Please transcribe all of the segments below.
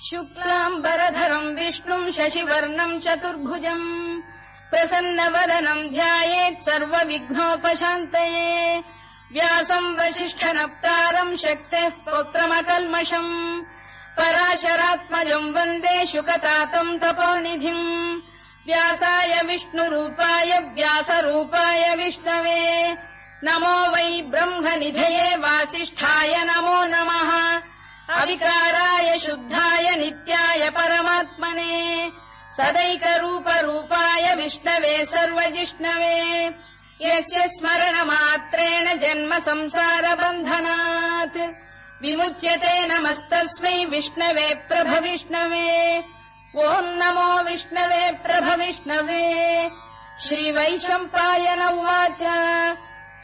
शुक्लाम्बरधरम् विष्णुम् शशिवर्णम् चतुर्भुजम् प्रसन्नवदनम् ध्यायेत् सर्वविघ्नोपशान्तये व्यासम् वसिष्ठनप्तारम् शक्तेः पौत्रमकल्मषम् पराशरात्मजम् वन्दे शुकतातम् तपोनिधिम् व्यासाय विष्णुरूपाय व्यासरूपाय विष्णवे नमो वै ब्रह्मनिधये वासिष्ठाय नमो नमः अविकाराय शुद्धाय नित्याय परमात्मने सदैकरूपरूपाय विष्णवे सर्वजिष्णवे यस्य स्मरणमात्रेण जन्म संसारबन्धनात् विमुच्यते नमस्तस्मै विष्णवे प्रभविष्णवे ॐ नमो विष्णवे प्रभविष्णवे श्रीवैशम्पायन उवाच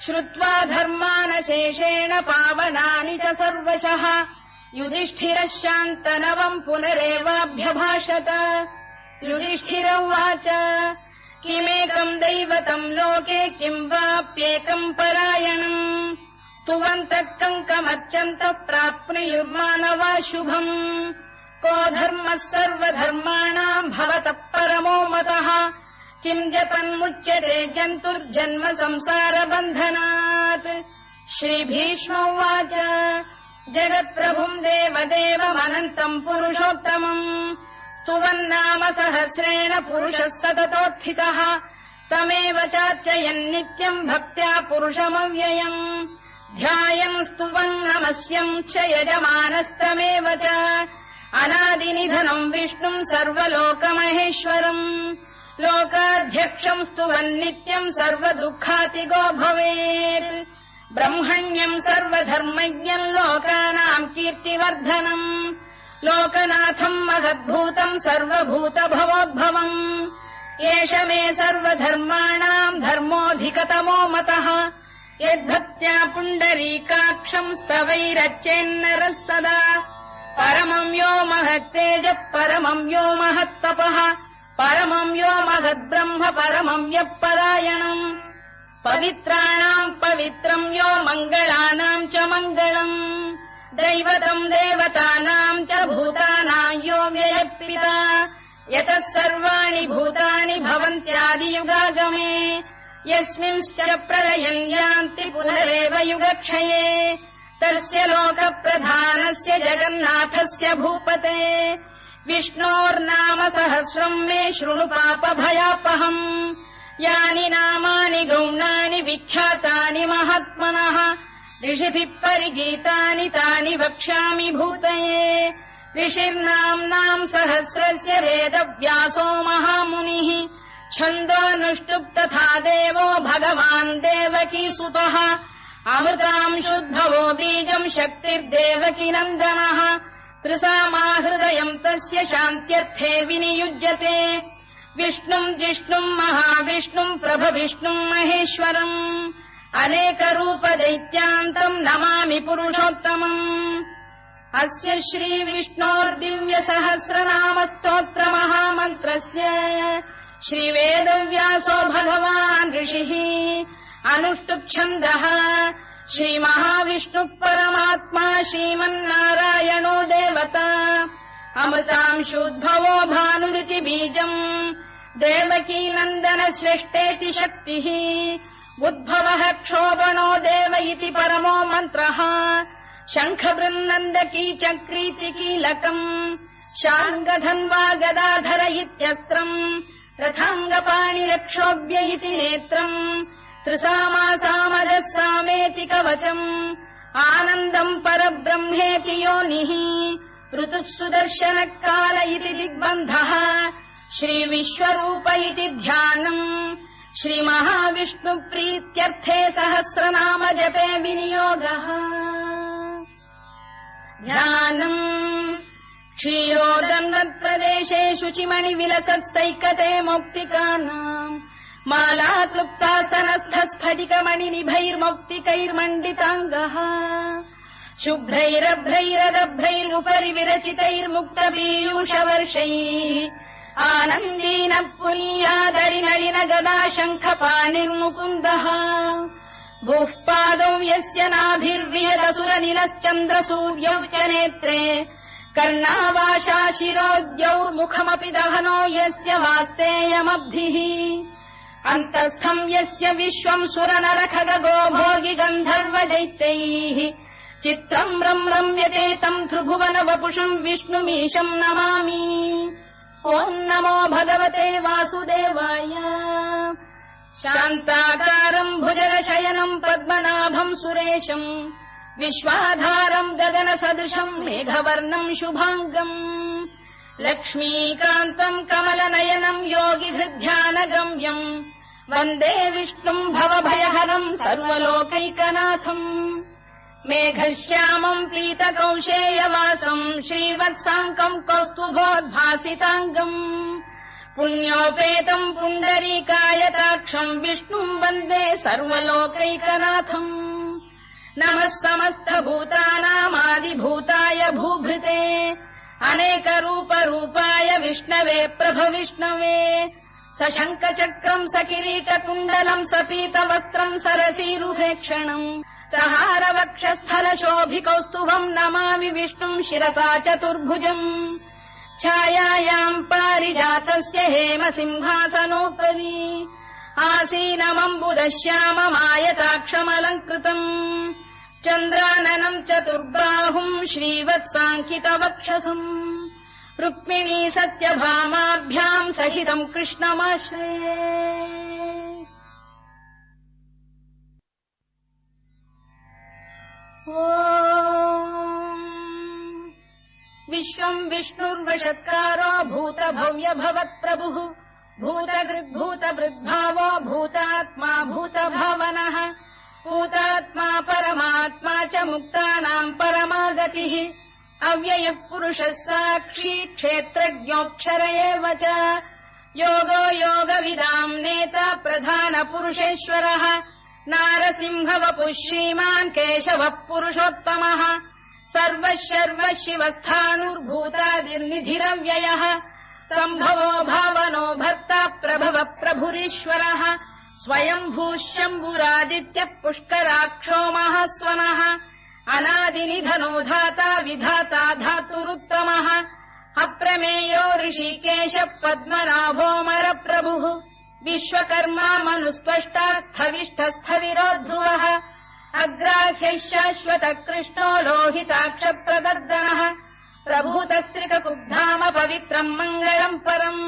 श्रुत्वा धर्मानशेषेण पावनानि च सर्वशः युधिष्ठिरः शान्तनवम् पुनरेवाभ्यभाषत युधिष्ठिर उवाच किमेकम् दैवतम् लोके किम् वाप्येकम् परायणम् स्तुवन्तः कङ्कमर्चन्तः प्राप्नुयुर्मानवा शुभम् को धर्मः सर्वधर्माणाम् भवतः परमो मतः किम् जपन्मुच्यते जन्तुर्जन्म संसारबन्धनात् श्रीभीष्म उवाच जगत्प्रभुम् देवदेवमनन्तम् पुरुषोत्तमम् स्तुवन्नाम सहस्रेण पुरुषः सततोत्थितः तमेव चार्चयन्नित्यम् भक्त्या पुरुषमव्ययम् ध्यायम् स्तुवन् नमस्यम् च यजमानस्तमेव च अनादिनिधनम् विष्णुम् सर्वलोकमहेश्वरम् लोकाध्यक्षम् स्तुवन्नित्यम् सर्वदुःखातिगो भवेत् ब्रह्मण्यम् सर्वधर्मज्ञम् लोकानाम् कीर्तिवर्धनम् लोकनाथम् महद्भूतम् सर्वभूतभवोद्भवम् एष मे सर्वधर्माणाम् धर्मोऽधिकतमो मतः यद्भक्त्या पुण्डरीकाक्षम् स्तवैरच्चेन्नरः सदा परमम् यो महत्तेजः परमम् यो महत्तपः परमम् यो महद्ब्रह्म परमम् यः परायणम् पवित्राणाम् पवित्रम् यो मङ्गलानाम् च मङ्गलम् दैवतम् देवतानाम् च भूतानाम् यो व्ययपिता यतः सर्वाणि भूतानि भवन्त्यादियुगागमे यस्मिंश्च प्रलयम् यान्ति पुनरेव युगक्षये तस्य लोकप्रधानस्य जगन्नाथस्य भूपते विष्णोर्नाम सहस्रम् मे शृणु पापभयापहम् यानि नामानि गौणानि विख्यातानि महात्मनः ऋषिभिः परिगीतानि तानि वक्ष्यामि भूतये ऋषिर्नाम्नाम् सहस्रस्य वेदव्यासो महामुनिः छन्दोऽनुष्टुप् तथा देवो भगवान् देवकीसुतः अमृतांशुद्भवो बीजम् शक्तिर्देवकी नन्दनः त्रिसामाहृदयम् तस्य शान्त्यर्थे विनियुज्यते विष्णुम् जिष्णुम् महाविष्णुम् प्रभविष्णुम् महेश्वरम् अनेकरूपदैत्यान्तम् नमामि पुरुषोत्तमम् अस्य श्रीविष्णोर्दिव्यसहस्रनामस्तोत्रमहामन्त्रस्य श्रीवेदव्यासो भगवान् ऋषिः अनुष्टुप्छन्दः श्रीमहाविष्णुः परमात्मा श्रीमन्नारायणो देवता अमृतांशुद्भवो भानुरिति बीजम् देवकी नन्दन श्रेष्ठेति शक्तिः उद्भवः क्षोभणो देव इति परमो मन्त्रः शङ्खबृन्नन्दकी चक्रीति कीलकम् शार्ङ्गधन्वा गदाधर इत्यस्त्रम् रथाङ्गपाणिरक्षोभ्य इति नेत्रम् त्रिसामासामजः सामेति कवचम् आनन्दम् परब्रह्मेति योनिः ऋतुः सुदर्शनकाल इति दिग्बन्धः श्रीविश्वरूप इति ध्यानम् श्रीमहाविष्णुप्रीत्यर्थे सहस्रनाम जपे विनियोगः ध्यानम् क्षीरोदन्वत्प्रदेशे शुचिमणिविलसत्सैकते मौक्तिकानाम् माला क्लुप्तासनस्थस्फटिकमणिनिभैर्मौक्तिकैर्मण्डिताङ्गः शुभ्रैरभ्रैरदभ्रैरुपरि विरचितैर्मुक्तपीयूषवर्षैः आनन्दीन पुनीयादरिनलिन गदा शङ्खपाणिर्मुकुन्दः भूः पादौ यस्य नाभिर्विहदसुरनिलश्चन्द्रसूर्यौ च नेत्रे कर्णावाशा शिरोद्यौर्मुखमपि दहनो यस्य वास्तेयमब्धिः अन्तस्थम् यस्य विश्वम् सुरनरखगो भोगि गन्धर्व दैत्यैः चित्रम् रम्यते तम् त्रिभुवन वपुषम् विष्णुमीशम् नमामि। ॐ नमो भगवते वासुदेवाय। शान्ताकारम् भुजगशयनम् पद्मनाभम् सुरेशम् विश्वाधारम् गगनसदृशम् मेघवर्णम् शुभाङ्गम् लक्ष्मीकान्तम् कमलनयनम् योगिहृद्ध्यानगम्यम् वन्दे विष्णुम् भवभयहरम् सर्वलोकैकनाथम् मेघश्यामम् पीतकौशेयवासम् श्रीवत्साङ्कम् कौस्तुभोद्भासिताङ्गम् पुण्योपेतम् पुण्डरीकायताक्षम् विष्णुम् वन्दे सर्वलोकैकनाथम् नमः समस्तभूतानामादिभूताय भूभृते अनेकरूपरूपाय विष्णवे प्रभविष्णवे सशङ्खचक्रम् सकिरीटकुण्डलम् सपीतवस्त्रम् सरसीरुहेक्षणम् सहारवक्षस्थलशोभिकौस्तुभम् नमामि विष्णुम् शिरसा चतुर्भुजम् छायायाम् पारिजातस्य हेमसिंहासनोपरि आसीनमम्बुदश्याममायताक्षमलङ्कृतम् चन्द्राननम् चतुर्बाहुम् श्रीवत्साङ्कितवक्षसम् रुक्मिणी सत्यभामाभ्याम् सहितम् कृष्णमाश्रये। विश्वम् विष्णुर्वषत्कारो भूतभव्य भवत्प्रभुः भूतकृद्भूतवृद्भावो भूतात्मा भूतभावनः भूतात्मा परमात्मा च मुक्तानाम् परमागतिः अव्ययः पुरुषः साक्षी क्षेत्रज्ञोऽक्षर एव च योगो योगविदाम् नेता प्रधानपुरुषेश्वरः नारसिंहवपुः श्रीमान् केशवः पुरुषोत्तमः सर्वः शर्वः शिवस्थाणुर्भूतादिर्निधिरव्ययः सम्भवो भावनो भर्ता प्रभवः प्रभुरीश्वरः स्वयम्भूः शम्भुरादित्यः पुष्कराक्षो महास्वनः अनादिनिधनो धाता विधाता धातुरुत्तमः अप्रमेयो ऋषिकेशः पद्मनाभोऽमरप्रभुः विश्वकर्मा मनुस्पष्टा स्थविष्ठस्थविरो ध्रुवः अग्राह्यः शाश्वतः कृष्णो लोहिताक्षप्रदर्दनः प्रभूतस्त्रिककुब्धाम पवित्रम् मङ्गलम् परम्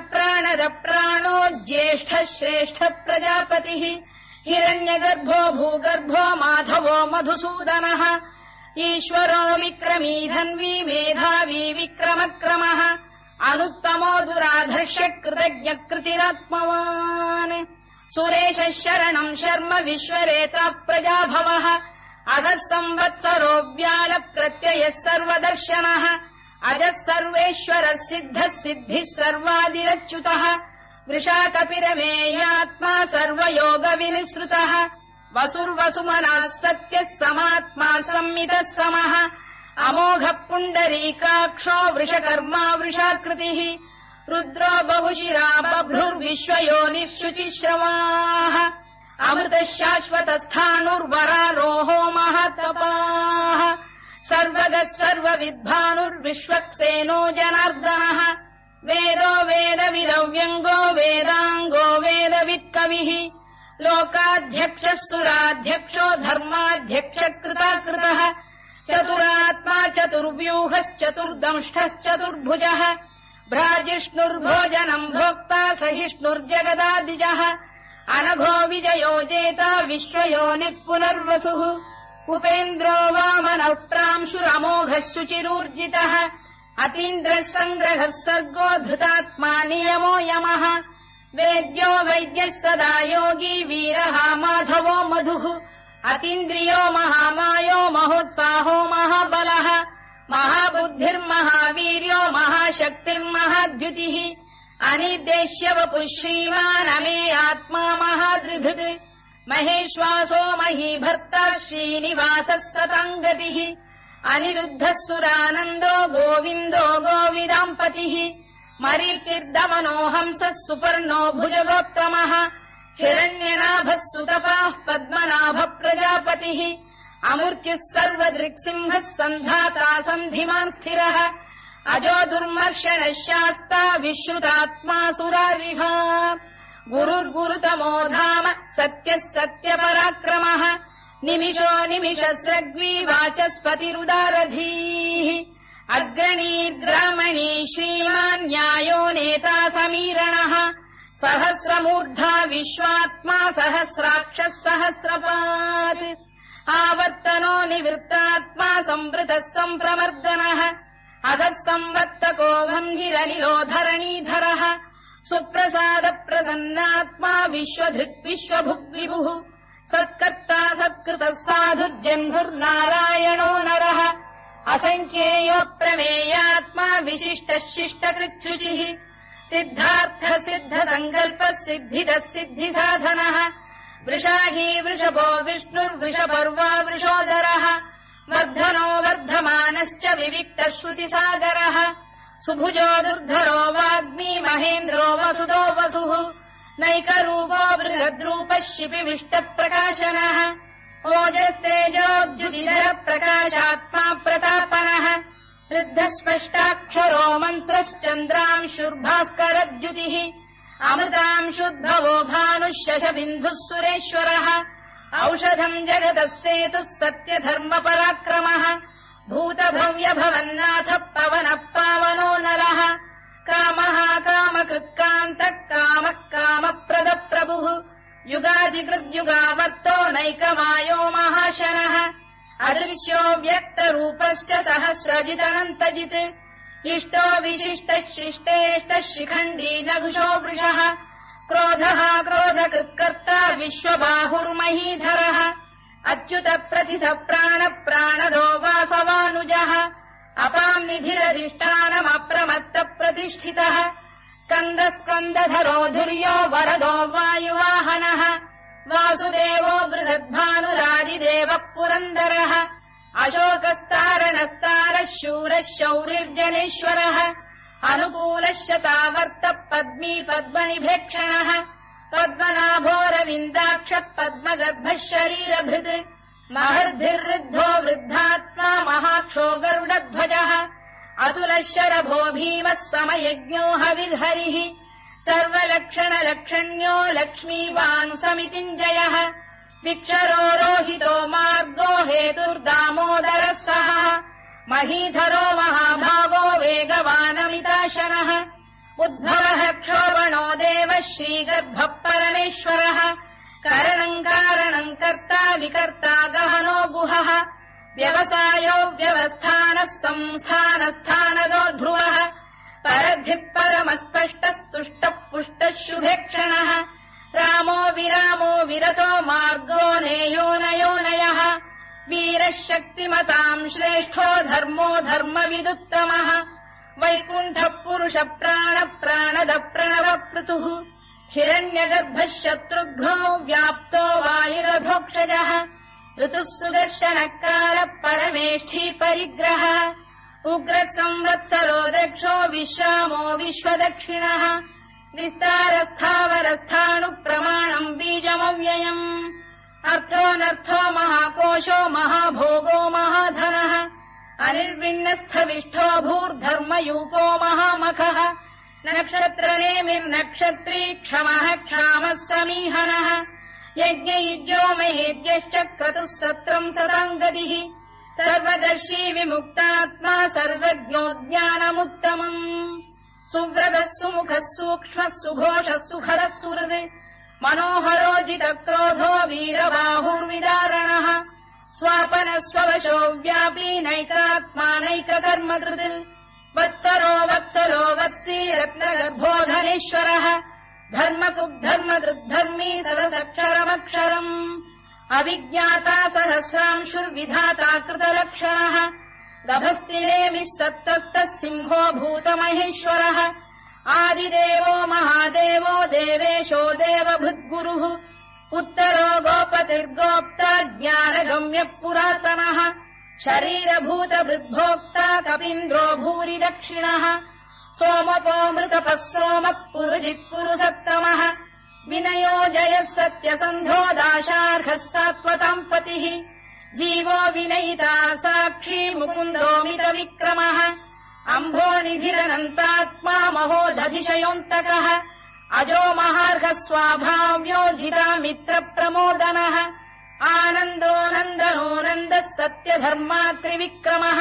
ईशानप्राणदप्राणो ज्येष्ठः श्रेष्ठः प्रजापतिः हिरण्यगर्भो भूगर्भो माधवो मधुसूदनः ईश्वरो विक्रमी धन्वी मेधावी विक्रमक्रमः अनुत्तमो दुराधर्ष्य कृतज्ञकृतिरात्मवान् सुरेशः शरणम् शर्म विश्वरेता प्रजाभवः अधः संवत्सरो व्यालप्रत्ययः सर्वदर्शनः अजः सर्वेश्वरः सिद्धः सिद्धिः सर्वादिरच्युतः वृषाकपिरमेयात्मा सर्वयोगविनिसृतः वसुर्वसुमनः सत्यः समात्मा संमितः समः अमोघः पुण्डरीकाक्षो वृषकर्मा वृषाकृतिः रुद्रो बहुशिरा बभ्रुर्विश्वयोनिः शुचिश्रवाः अमृतः शाश्वतस्थाणुर्वरारोहो महातपाः सर्वगः सर्वविद्भानुर्विश्वक्सेनो जनार्दनः वेदो वेदविदव्यङ्गो वेदाङ्गो वेदवित्कविः लोकाध्यक्षः सुराध्यक्षो धर्माध्यक्षकृताकृतः चतुरात्मा चतुर्व्यूहश्चतुर्दंष्टश्चतुर्भुजः भ्राजिष्णुर्भोजनम् भोक्ता सहिष्णुर्जगदादिजः अनघो विजयो जेता विश्वयोनिः पुनर्वसुः उपेन्द्रो वामनः प्रांशुरमोघः शुचिरूर्जितः अतीन्द्रः सङ्ग्रहः सर्गो धृतात्मा नियमो यमः वेद्यो वैद्यः सदा योगी वीरः माधवो मधुः अतीन्द्रियो महामायो महोत्साहो महाबलः महाबुद्धिर्महावीर्यो महाशक्तिर्महाद्युतिः अनिर्देश्य वपुः श्रीमान् अमे आत्मा महादृधृत् महेश्वासो महीभर्ता श्रीनिवासः सताङ्गतिः अनिरुद्धः सुरानन्दो गोविन्दो गोविदाम्पतिः मरीचिर्दमनो हंसः सुपर्णो भुजगोत्तमः हिरण्यनाभः सुतपाः पद्मनाभः प्रजापतिः अमृत्युः सर्वदृक्सिंहः सन्धाता सन्धिमान् स्थिरः अजो दुर्मर्शनः शास्ता विश्रुतात्मा सुरारिः गुरुर्गुरुतमो धाम सत्यः सत्यपराक्रमः निमिषो निमिषस्रग्वी वाचस्पतिरुदारधीः अग्रणीर्ग्रामणी श्रीमान् न्यायो नेता समीरणः सहस्रमूर्धा विश्वात्मा सहस्राक्षः सहस्रपात् आवर्तनो निवृत्तात्मा संवृतः सम्प्रमर्दनः अधः संवर्तको वह्निरनिलो धरणीधरः सुप्रसाद प्रसन्नात्मा विश्वधृक् विश्वभुग्विभुः सत्कर्ता सत्कृतः साधुर्जह्नुर्नारायणो नरः असङ्ख्येयो प्रमेयात्मा विशिष्टः शिष्टकृच्छुचिः सिद्धार्थः सिद्धसङ्कल्पः सिद्धिदः सिद्धिसाधनः वृषाही वृषभो विष्णुर्वृषपर्वा वृषोदरः वर्धनो वर्धमानश्च विविक्तः श्रुतिसागरः सुभुजो दुर्धरो वाग्मी महेन्द्रो वसुदो वसुः नैकरूपो बृहद्रूपः शिपिविष्टप्रकाशनः ओजस्तेजोऽब्जुदिधरः प्रकाशात्मा प्रतापनः ऋद्धः स्पष्टाक्षरो मन्त्रश्चन्द्रांशुर्भास्करद्युतिः अमृतांशुद्भवो भानुः शशबिन्दुः सुरेश्वरः औषधम् जगतः सेतुः सत्यधर्मपराक्रमः भूतभव्यभवन्नाथ पवनः पावनो नरः कामः कामकृत्कान्तः कामः कामप्रदप्रभुः युगादिकृद्युगावर्तो नैकमायो महाशनः अदृश्यो व्यक्तरूपश्च सहस्रजिदनन्तजित् इष्टो विशिष्टः शिष्टेष्टः शिखण्डी नघुषो वृषः क्रोधः क्रोधकृत्कर्ता विश्वबाहुर्महीधरः अच्युत प्रथित प्राण प्राणदो वासवानुजः अपाम् निधिरधिष्ठानमप्रमत्त प्रतिष्ठितः स्कन्द स्कन्दधरो धुर्यो वरदो वायुवाहनः वासुदेवो बृहद्भानुरादिदेवः पुरन्दरः अशोकस्तारणस्तारः शूरः शौरिर्जनेश्वरः अनुकूलः शतावर्तः पद्मी पद्मनिभेक्षणः पद्मनाभोरविन्दाक्षः पद्मगर्भः शरीरभृत् महर्धिर्वृद्धो वृद्धात्मा महाक्षो गरुडध्वजः अतुलः शरभो भीमः समयज्ञो हविर्हरिः सर्वलक्षणलक्षण्यो लक्ष्मीवान् समितिञ्जयः विक्षरो रोहितो मार्गो हेतुर्दामोदरः सः महीधरो महाभागो वेगवानमिताशनः उद्भवः क्षोभणो देवः श्रीगर्भः परमेश्वरः करणम् कारणम् कर्ता विकर्ता गहनो गुहः व्यवसायो व्यवस्थानः संस्थानस्थानदो ध्रुवः परद्धिः परमस्पष्टः तुष्टः पुष्टः शुभेक्षणः रामो विरामो विरतो मार्गो नेयोनयोनयः वीरः शक्तिमताम् श्रेष्ठो धर्मो धर्मविदुत्तमः वैकुण्ठः पुरुष प्राण प्राणद प्रणव पृतुः हिरण्यगर्भः शत्रुघ्नो व्याप्तो वायुरभोक्षजः ऋतुः सुदर्शनकार परमेष्ठी परिग्रहः उग्रः संवत्सरो दक्षो विश्रामो विश्वदक्षिणः विस्तारस्थावरस्थाणुः प्रमाणम् बीजमव्ययम् अर्थोऽनर्थो महाकोशो महाभोगो महाधनः अनिर्विण्णस्थविष्ठो भूर्धर्मयूपो महामखः नक्षत्रनेमिर्नक्षत्री क्षमः क्षामः समीहनः यज्ञयुज्यो महेद्यश्च क्रतुः सत्रम् सताम् गतिः सर्वदर्शी विमुक्तात्मा सर्वज्ञो ज्ञानमुत्तमम् सुव्रतः सुमुखः सूक्ष्मः सुघोषः सुखरः सुहृद् मनोहरोजितक्रोधो वीरबाहुर्विदारणः स्वापनः स्ववशो व्यापी नैकात्मा नैककर्मकृत् वत्सरो वत्सलो वत्सी रत्नगर्भोधनेश्वरः धर्मकृद्धर्मकृद्धर्मी सरसक्षरमक्षरम् अविज्ञाता सहस्रांशुर्विधाता कृतलक्षणः दभस्तिनेमिः सत्तस्तः सिंहो भूतमहेश्वरः आदिदेवो महादेवो देवेशो देवभृद्गुरुः उत्तरो गोपतिर्गोप्ता ज्ञानगम्यः पुरातनः शरीरभूतवृद्भोक्ता कपीन्द्रो भूरि दक्षिणः सोमपोऽमृतपः सोमः पुरुजिः पुरुसत्तमः विनयो जयः सत्यसन्धो दाशार्हः सात्वताम् पतिः जीवो विनयिता साक्षी मुकुन्दोमित विक्रमः अम्भो निधिरनन्तात्मा महोदधिशयोऽन्तकः अजो महार्घः स्वाभाव्यो जिता मित्र प्रमोदनः आनन्दो नन्दनो नन्दः सत्यधर्मा त्रिविक्रमः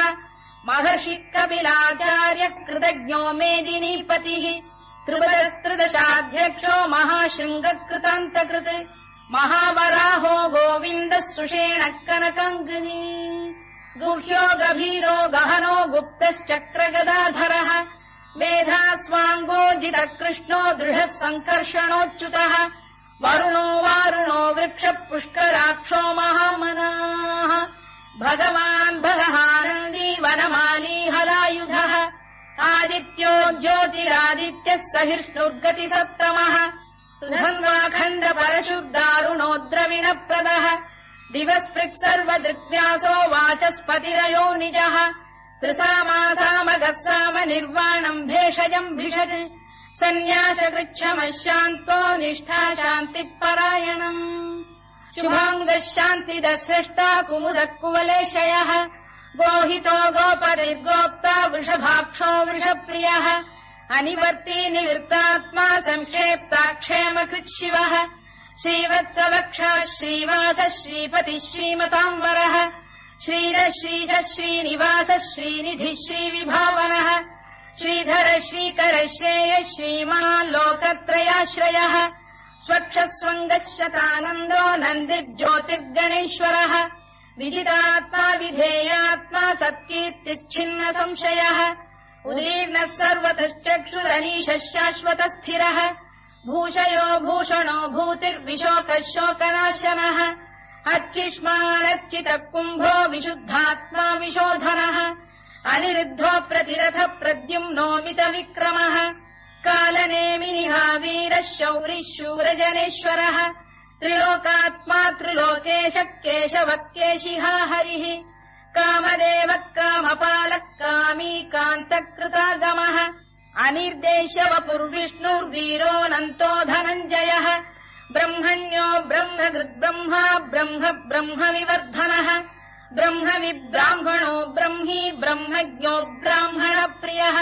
महर्षि कपिलाचार्य कृतज्ञो मेदिनीपतिः त्रिपुरस्त्रिदशाध्यक्षो महाशृङ्गकृतान्तकृत् महावराहो गोविन्दः सुषेणः कनकाङ्गिनी गुह्यो गभीरो गहनो गुप्तश्चक्रगदाधरः मेधास्वाङ्गो जितः कृष्णो दृढः सङ्कर्षणोच्युतः वरुणो वारुणो वृक्षः पुष्कराक्षो महामनाः भगवान् बलहानन्दी वनमाली हलायुधः आदित्यो ज्योतिरादित्यः सहिष्णुर्गतिसप्तमः सुधन्वाखण्ड परशुर्दारुणो द्रविणप्रदः दिवस्पृक् सर्वदृग्व्यासो वाचस्पतिरयो निजः त्रिसामासामगः साम निर्वाणम् भेषजम् भिषज सन्न्यासकृच्छमः शान्तो निष्ठा शान्तिपरायणम् शुभाङ्गः शान्तिदः स्रष्टा कुमुदः कुवलेशयः गोहितो गोपतिर्गोप्ता वृषभाक्षो वृषप्रियः अनिवर्ती निवृत्तात्मा संक्षेप्ता क्षेमकृच्छिवः श्रीवत्सवक्षः श्रीवासः श्रीपतिः श्रीमताम्बरः श्रीधः श्रीशः श्रीनिवासः श्रीनिधिः श्रीविभावनः श्रीधर श्रीकर श्रेयः श्रीमान् लोकत्रयाश्रयः स्वक्षस्वङ्गः शतानन्दो नन्दिर्ज्योतिर्गणेश्वरः विजितात्मा विधेयात्मा सत्कीर्तिश्छिन्न संशयः उदीर्णः सर्वतश्चक्षुरनीशः शाश्वतस्थिरः भूषयो भूषणो भूतिर्विशोकः शोकनाशनः अर्चिष्मानर्चितः कुम्भो विशुद्धात्मा विशोधनः अनिरुद्धो प्रतिरथ प्रद्युम्नोमित विक्रमः कालनेमिनिः वीरः शौरिः शूरजनेश्वरः त्रिलोकात्मा त्रिलोकेशः केशवः केशिहा हरिः कामदेवः कामपालः कामी कान्तकृतागमः अनिर्देश्य वपुर्विष्णुर्वीरोऽनन्तो धनञ्जयः ब्रह्मण्यो ब्रह्मकृद्ब्रह्मा ब्रह्म ब्रह्मविवर्धनः ब्रह्मविब्राह्मणो ब्रह्मी ब्रह्मज्ञो ब्राह्मणप्रियः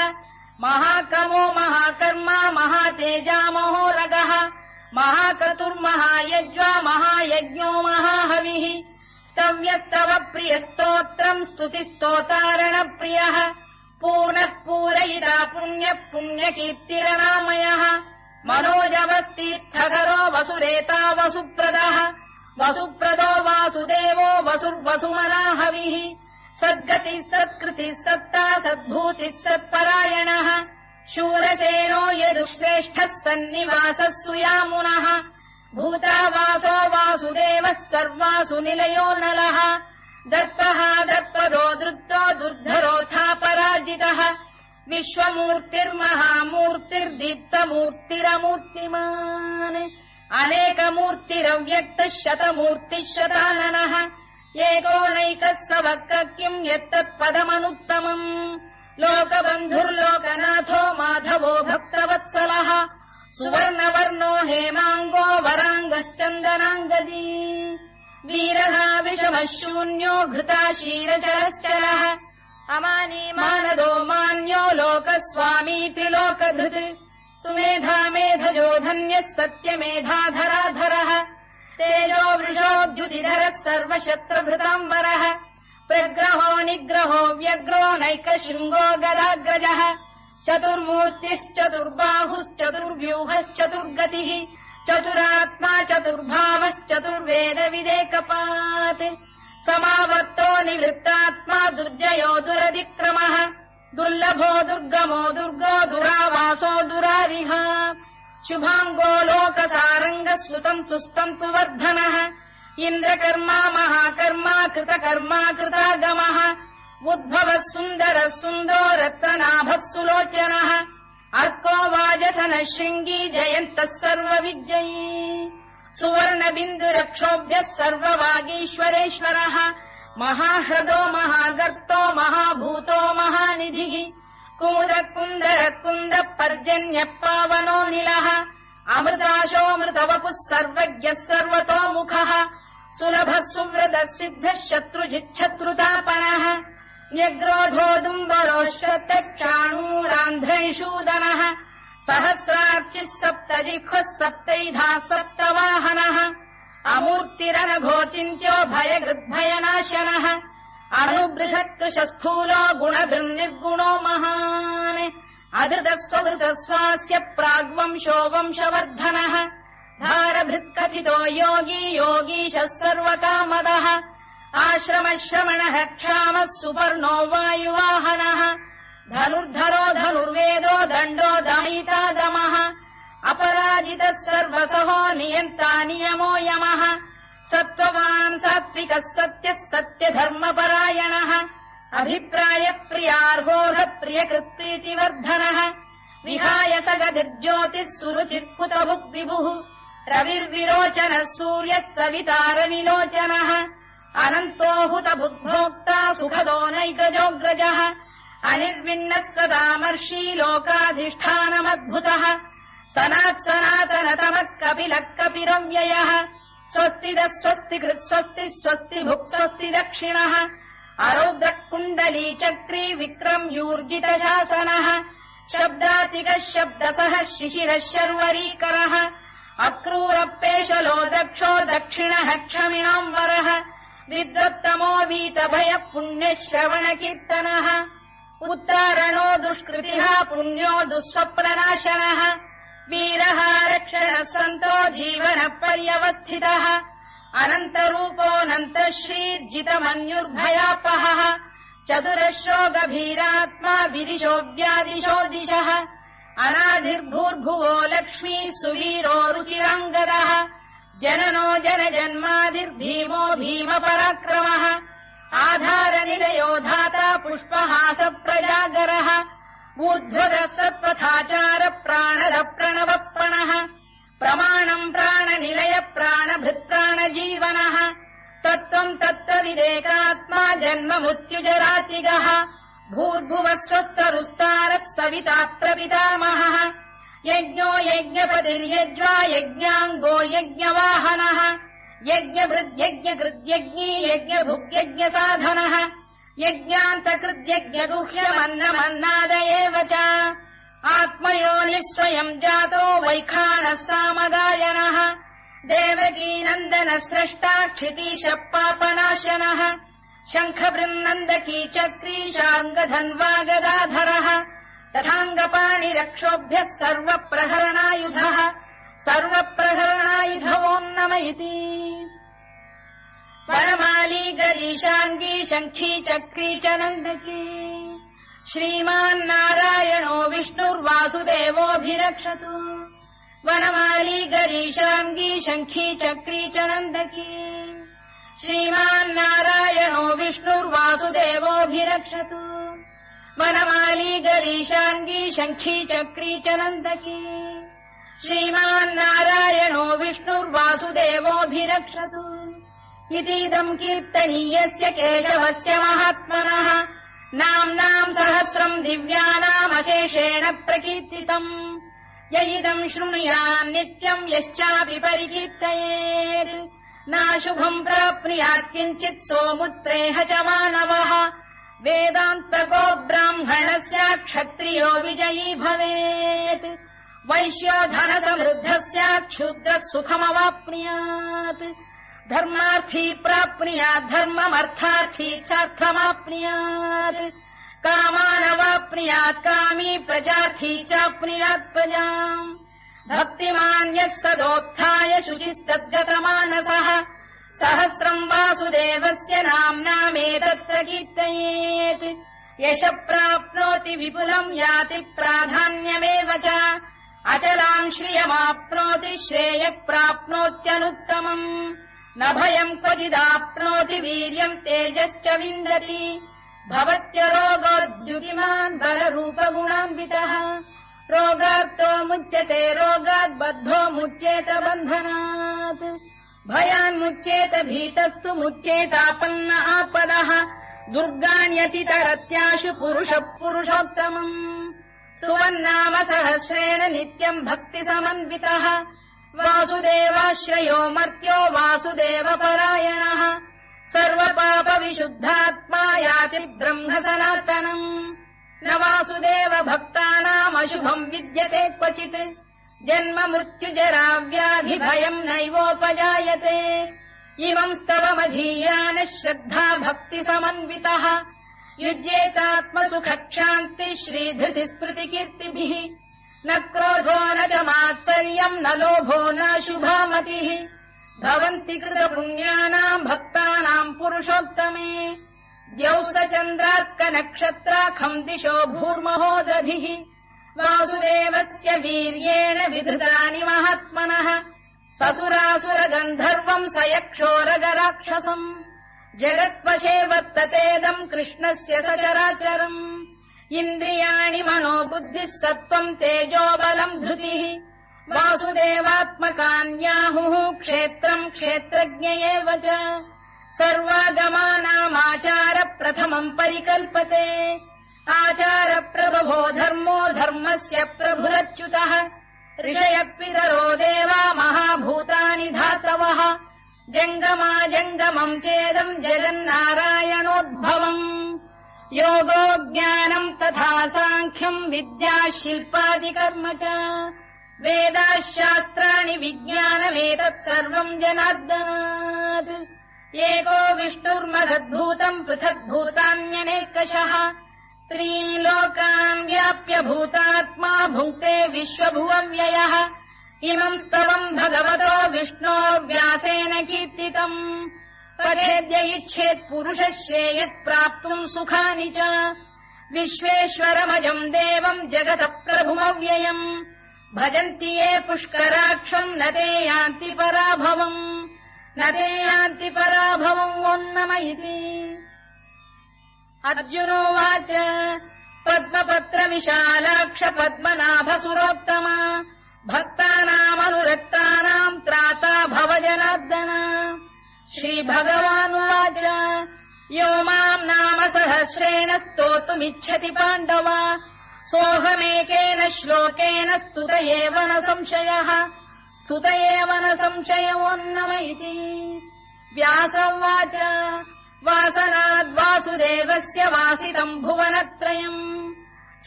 महाक्रमो महाकर्मा महातेजा महोरगः महाक्रतुर्महायज्वा महायज्ञो महाहविः स्तव्यस्तव प्रियस्तोत्रम् स्तुतिस्तोतारणप्रियः पूर्णः पूरयिता पुण्यः पुण्यकीर्तिरनामयः मनोजवस्तीर्थकरो वसुरेता वसुप्रदः वसुप्रदो वासुदेवो वसुर्वसुमनाहविः सद्गतिः सत्कृतिः सत्ता सद्भूतिः सत्परायणः शूरसेनो यदुश्रेष्ठः सन्निवासः सुयामुनः भूतावासो वासुदेवः सर्वासु निलयो नलः दर्पः दर्पदो दृप्तो दुर्धरोऽथा पराजितः विश्वमूर्तिर्महामूर्तिर्दीप्तमूर्तिरमूर्तिमान् अनेकमूर्तिरव्यक्तः शतमूर्तिः शताननः एकोनैकः सवक्कः किम् यत्तत्पदमनुत्तमम् लोकबन्धुर्लोकनाथो माधवो भक्तवत्सलः सुवर्णवर्णो हेमाङ्गो वराङ्गश्चन्दनाङ्गदी वीरः विषमः शून्यो घृता शीरचरश्चलः अमानी मानदो मान्यो लोकस्वामी त्रिलोकधृत् सुमेधा मेधजो धन्यः सत्यमेधाधराधरः तेजो वृषोद्युतिधरः सर्वशत्रुभृताम्बरः प्रग्रहो निग्रहो व्यग्रो नैकशृङ्गो गदाग्रजः चतुर्मूर्तिश्चतुर्बाहुश्चतुर्व्यूहश्चतुर्गतिः चतुरात्मा चतुर्भावश्चतुर्वेदविदेकपात् समावर्तो निवृत्तात्मा दुर्जयो दुरतिक्रमः दुर्लभो दुर्गमो दुर्गो दुरावासो दुरारिः शुभाङ्गो लोकसारङ्गः सुतन्तु वर्धनः इन्द्रकर्मा महाकर्मा कृतकर्मा कृतागमः उद्भवः सुन्दरः सुन्दरो रत्ननाभः सुलोचनः अर्को वाजसनः शृङ्गी जयन्तः सर्वविजयी सुवर्णबिन्दुरक्षोभ्यः सर्ववागीश्वरेश्वरः महाह्रदो महागर्तो महाभूतो महानिधिः कुमुदः कुन्दरः कुन्दः पर्जन्यः पावनो निलः अमृताशोऽमृतवपुः सर्वज्ञः सर्वतोमुखः सुलभः सुव्रतः सिद्धः शत्रुजिच्छत्रुतापनः न्यग्रोधोदुम्बरोश्चतश्चाणूरान्ध्रैषूदनः सहस्रार्चिः सप्तजिह्वः सप्तैधाः सप्तवाहनः अमूर्तिरनघोचिन्त्यो भयगृद्भयनाशनः अणुबृहत्कृशस्थूलो गुणभिर्निर्गुणो महान् अधृतस्वधृतस्वास्य प्राग्वंशो वंशवर्धनः धारभृत्कथितो योगी योगीशः सर्वकामदः आश्रमश्रमणः क्षामः सुपर्णो वायुवाहनः धनुर्धरो धनुर्वेदो दण्डो दमयिता दमः अपराजितः सर्वसहो नियन्ता नियमो यमः सत्त्ववान् सात्विकः सत्यः सत्यधर्मपरायणः अभिप्रायप्रियार्होरः प्रियकृत्प्रीतिवर्धनः विहाय सगतिर्ज्योतिः सुरुचित्कुतभुग्विभुः रविर्विरोचनः सूर्यः सवितारविलोचनः अनन्तो हुतभुग्भोक्ता सुखदो नैकजोऽग्रजः अनिर्विण्णः सदामर्षी लोकाधिष्ठानमद्भुतः सनात्सनातनतमः कपिलः कपिरव्ययः स्वस्तिदः स्वस्तिकृत् स्वस्ति स्वस्तिभुक् स्वस्ति दक्षिणः अरौद्रः कुण्डली चक्री विक्रम्यूर्जितशासनः शब्दातिकः शब्दसः शिशिरः शर्वरीकरः अक्रूरपेशलो दक्षो दक्षिणः क्षमिणाम्बरः विद्वत्तमो वीतभयः पुण्यः श्रवणकीर्तनः उत्तारणो दुष्कृतिः पुण्यो दुःस्वप्ननाशनः वीरः रक्षणः सन्तो जीवनः पर्यवस्थितः अनन्तरूपोऽनन्तः श्रीर्जितमन्युर्भयापहः चतुरश्रो गभीरात्मा विदिशो व्यादिशो दिशः अनाधिर्भूर्भुवो लक्ष्मीः सुवीरो रुचिराङ्गदः जननो जनजन्मादिर्भीमो भीमपराक्रमः आधारनिलयो धाता पुष्पहासप्रजागरः ऊर्ध्वरः सत्पथाचार प्राणरः प्रणवप्रणः प्रमाणम् प्राणनिलय प्राणभृत्प्राणजीवनः तत्त्वम् तत्त्वविदेकात्मा जन्म मृत्युजरातिगः भूर्भुवः स्वस्तरुस्तारः सविता प्रपितामहः यज्ञो यज्ञपतिर्यज्वा यज्ञाङ्गो यज्ञवाहनः यज्ञभृद्यज्ञकृद्यज्ञी यज्ञभुग्यज्ञसाधनः यज्ञान्तकृद्यज्ञगुह्यमन्नमन्नाद एव च आत्मयोनिः स्वयम् जातो वैखानः सामगायनः देवकीनन्दनः स्रष्टा क्षितीशः पापनाशनः शङ्खबृन्नन्दकी चक्री शार्ङ्गधन्वा गदाधरः तथाङ्गपाणिरक्षोभ्यः सर्वप्रहरणायुधः सर्वप्रहरणायुधवोन्नम इति वनमाली गरीशाङ्गी शङ्खी चक्री च नन्दकी श्रीमान्नारायणो विष्णुर्वासुदेवोऽभिरक्षतु वनमाली गरीशाङ्गी शङ्खी चक्री च नन्दकी श्रीमान्नारायणो विष्णुर्वासुदेवोऽभिरक्षतु वनमाली गरीशाङ्गी शङ्खी चक्री च नन्दकी श्रीमान्नारायणो विष्णुर्वासुदेवोऽभिरक्षतु इतीदम् कीर्तनीयस्य केशवस्य महात्मनः नाम्नाम् सहस्रम् दिव्यानामशेषेण प्रकीर्तितम् य इदम् शृणुयान् नित्यम् यश्चापि परिकीर्तयेत् नाशुभम् प्राप्नुयात् किञ्चित् सोमुत्रेह च मानवः वेदान्तको ब्राह्मणस्य क्षत्रियो विजयी भवेत् वैश्यो धनसमृद्धस्य क्षुद्रः सुखमवाप्नुयात् धर्मार्थी प्राप्नुयात् धर्ममर्थार्थी चार्थमाप्नुयात् कामानवाप्नुयात् कामी प्रजार्थी चाप्नुयात् प्रजाम् भक्तिमान् यः सदोत्थाय शुचिस्तद्गतमानसः सहस्रम् वासुदेवस्य नाम्नामेतत्र कीर्तयेत् यशः प्राप्नोति विपुलम् याति प्राधान्यमेव च अचलाम् श्रियमाप्नोति श्रेयः प्राप्नोत्यनुत्तमम् न भयम् क्वचिदाप्नोति वीर्यम् तेजश्च विन्दति भवत्यरोगोद्युतिमान् बलरूपगुणान्वितः रोगार्तो मुच्यते रोगात् बद्धो मुच्येत बन्धनात् भयान्मुच्येत भीतस्तु मुच्येतापन्न आपदः दुर्गाण्यतितरत्याशु पुरुषः पुरुषोत्तमम् सुवन्नाम सहस्रेण नित्यम् भक्तिसमन्वितः वासुदेवाश्रयो मर्त्यो वासुदेवपरायणः सर्वपापविशुद्धात्मा याति ब्रह्म सनातनम् न वासुदेव भक्तानामशुभम् विद्यते क्वचित् जन्म मृत्युजरा व्याधि भयम् नैवोपजायते इमम् स्तवमधीयानः श्रद्धा भक्ति समन्वितः युज्येतात्मसुखक्षान्ति श्रीधृति स्मृतिकीर्तिभिः न क्रोधो न च मात्सर्यम् न लोभो न शुभामतिः भवन्ति कृतपुण्यानाम् भक्तानाम् पुरुषोत्तमे द्यौः स चन्द्रार्कनक्षत्राखम् दिशो भूर्महो दधिः वासुदेवस्य वीर्येण विधृतानि महात्मनः ससुरासुरगन्धर्वम् स यक्षोरगराक्षसम् जगत्वशे वर्ततेदम् कृष्णस्य सचराचरम् इन्द्रियाणि मनो बुद्धिः सत्त्वम् तेजो बलम् धृतिः वासुदेवात्मकान्याहुः क्षेत्रम् क्षेत्रज्ञ एव च सर्वागमानामाचार प्रथमम् परिकल्पते आचार प्रभवो धर्मो धर्मस्य प्रभुरच्युतः ऋषयः पितरो देवा महाभूतानि धातवः जङ्गमाजङ्गमम् चेदम् जगन्नारायणोद्भवम् योगो ज्ञानम् तथा साङ्ख्यम् विद्या शिल्पादिकर्म च वेदाः शास्त्राणि विज्ञानमेतत् सर्वम् जनार्दनात् एको विष्णुर्महद्भूतम् पृथग्भूतान्यनेकशः त्रीन् लोकान् व्याप्य भूतात्मा भुङ्क्ते विश्वभुवव्ययः इमम् स्तवम् भगवतो विष्णोर्व्यासेन कीर्तितम् पठेद्य इच्छेत् पुरुषः श्रेयत् प्राप्तुम् सुखानि च विश्वेश्वरमजम् देवम् जगतः प्रभुमव्ययम् भजन्ति ये पुष्कराक्षम् न ते यान्ति पराभवम् न ते यान्ति पराभवम् वोन्नम इति अर्जुनोवाच पद्मपत्र विशालाक्ष पद्मनाभसुरोत्तम भक्तानामनुरक्तानाम् त्राता भव जनार्दन श्रीभगवानुवाच यो माम् नाम सहस्रेण स्तोतुमिच्छति पाण्डव सोऽहमेकेन श्लोकेन स्तुत एव न संशयः स्तुत एव न संशयोन्नम इति व्यास उवाच वासनाद्वासुदेवस्य वासितम् भुवनत्रयम्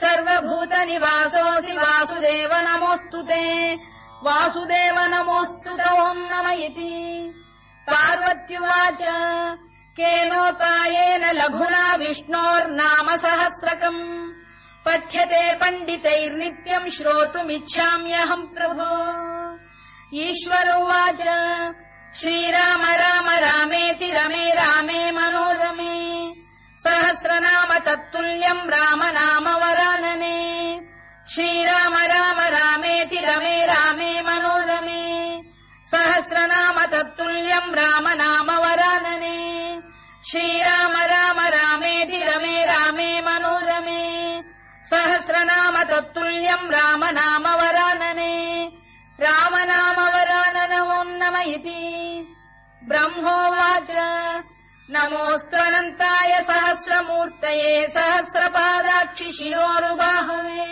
सर्वभूतनिवासोऽसि वासुदेव नमोऽस्तु ते वासुदेव नमोऽस्तु ते ओन्नम इति पार्वत्युवाच केनोपायेन लघुना विष्णोर्नाम सहस्रकम् पठ्यते पण्डितैर्नित्यम् श्रोतुमिच्छाम्यहम् प्रभो ईश्वर उवाच श्रीराम राम रामेति रमे रामे मनोरमे सहस्रनाम तत्तुल्यम् राम नाम वरानने श्रीराम राम रामेति रमे रामे मनोरमे सहस्रनाम तत्तुल्यम् राम नाम वरानने श्रीराम राम रामेति रमे रामे मनोरमे सहस्रनाम तत्तुल्यम् राम नाम वरानने राम नाम वराननमोन्नम इति ब्रह्मोवाच नमोऽस्त्वनन्ताय सहस्रमूर्तये सहस्रपादाक्षि शिरोरुबाहवे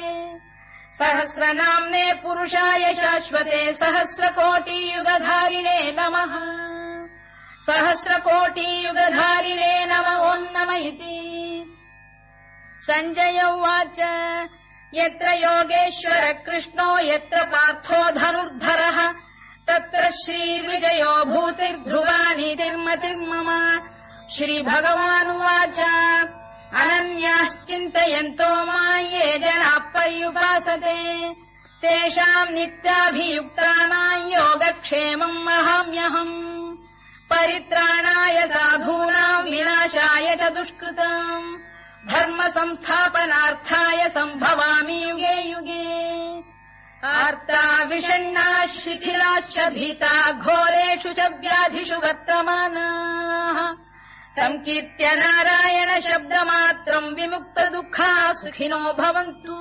सहस्रनाम्ने पुरुषाय शाश्वते सहस्रकोटियुगधारिणे नमः सहस्रकोटियुगधारिणे नम ओन्नम इति सञ्जय उवाच यत्र योगेश्वर कृष्णो यत्र पार्थो धनुर्धरः तत्र श्रीविजयो भूतिर्ध्रुवानीतिर्मतिर्मम श्रीभगवानुवाच अनन्याश्चिन्तयन्तो मां ये जनाः पर्युपासते तेषाम् नित्याभियुक्तानाम् योगक्षेमम् वहाम्यहम् परित्राणाय साधूनाम् विनाशाय च दुष्कृताम् धर्म संस्थापनार्थाय सम्भवामि युगे युगे आर्ता विषण्णाः शिथिलाश्च भीता घोरेषु च व्याधिषु वर्तमानाः संकीर्त्य नारायण शब्दमात्रम् विमुक्तदुःखाः सुखिनो भवन्तु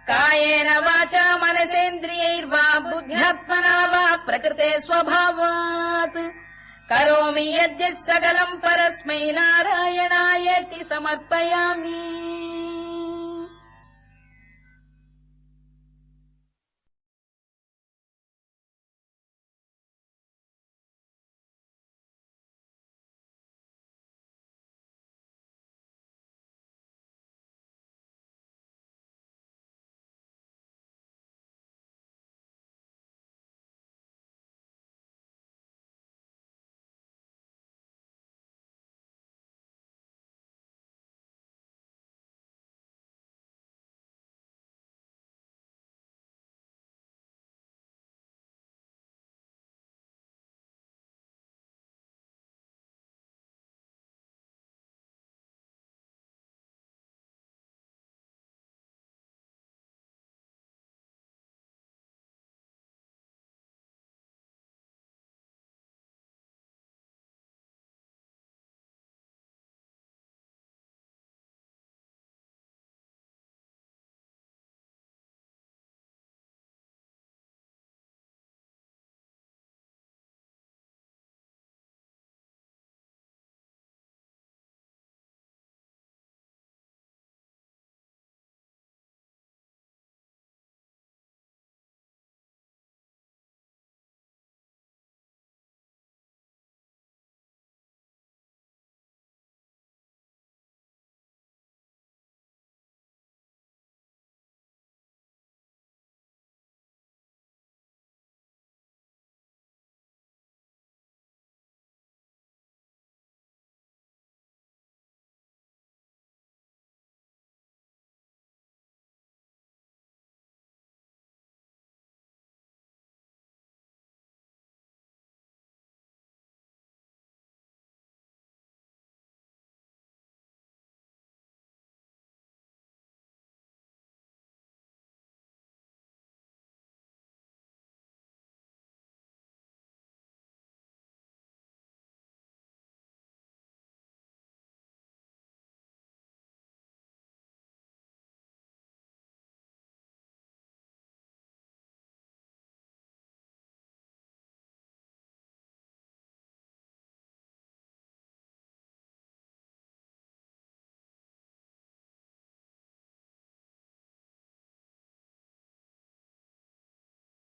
कायेन वाचा मनसेन्द्रियैर्वा बुद्ध्यात्मना वा प्रकृते स्वभावात् करोमि यद्यत् सकलम् परस्मै नारायणायेति समर्पयामि।